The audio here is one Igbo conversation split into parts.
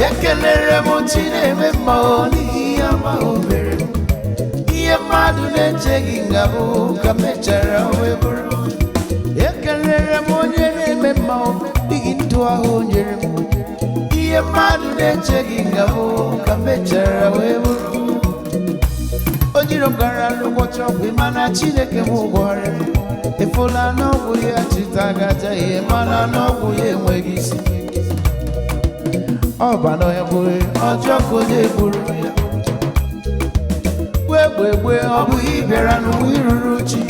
Ekelerem Chineme ma Iheoma Omerem Iheoma na-echeghị ngabụ ka mechara wee bụrụ Ekelerem onye na-eme mma n'ihi ndụ ahụ nyere m Iheoma na-echeghị ngabụ ka mechara wee bụrụ O jiri m gara n'ụbọchị ọgwụ mana Chineke m gwọrọ efula n'ọgwụ ya chita gaja ihe mana n'ọgwụ ya enweghị isi Ọbano ya bụrụ ọjọọ ka onye bụrụ ya Gbegbe ọ bụghị bịara n'ụwa iruru chi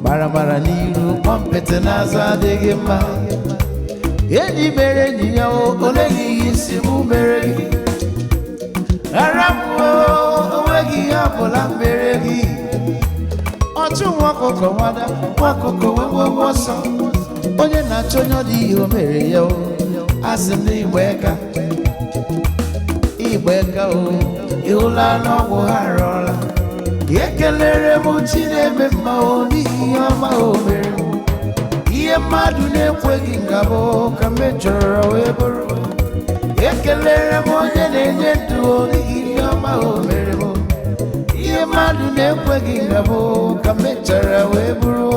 Maramara n'iru kpọmpete n'azụ adịghị mma Enyi mere enyi ya oleghị ihe isi mụ mere gị Ara m onweghị ihe ọbụla mere gị Ọchụ nwa ọkụkọ nwada nwa ọkụkọ wee ọsọ Onye na-achọ onye ọ dị ihe o mere ya Asị m n'Igbo Eka ịhụla n'ọgwụ ha arụọla Ekelerem Chineme mma Iheoma Omerem Ihe mmadụ na-ekweghị ngabụ ka mechọrọ wee bụrụ Ekelerem onye na-enye ndụ Iheoma Omerem Ihe mmadụ na-ekweghị ngabụ ka mechọrọ wee bụrụ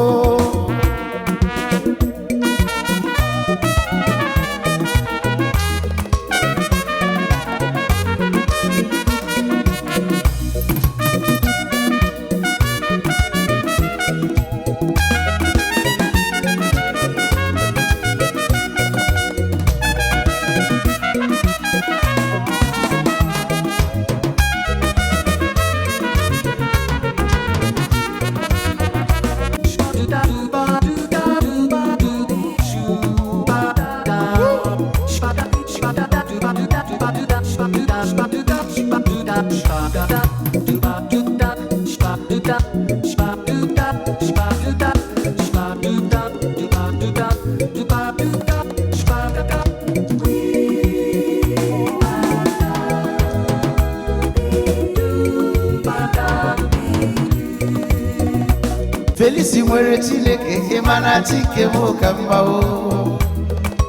Felisi nwere Chineke ịmana Chike m ka mma o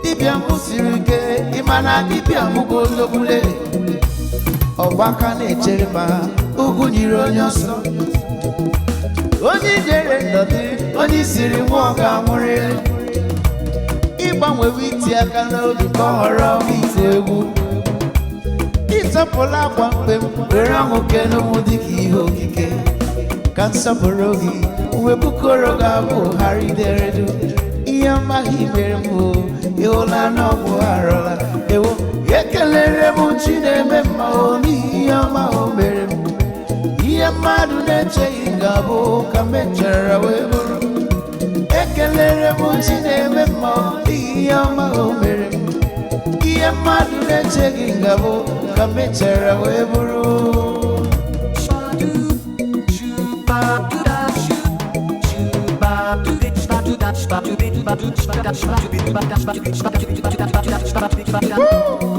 Dibịa m siri ike ịmana dibịa m bụ ologbule Ọgbaka na-echere ma ugwu nyiri onye ọsọ Onye jere ndọdị onye siri nwa ọ ga-amụrịrị Ịgbanwewe iti aka n'obi ka ọ họrọ m ite egwu Ịtọpụla akwa mkpe m were ọṅụ kene m dịka ihe okike Ka nsọpụrụ gị webukọrọ ga-abụ harideredu Iheoma mere m ịhụla n'ọgwụ arụla ewo Ekelerem Chineme mma Iheoma Omerem Ihe mmadụ na-echeghị ngabụ ka mechara wee bụrụ Ekelerem Chineme mma Iheoma Omerem Ihe mmadụ na-echeghị ngabụ ka mechara wee bụrụ Woo!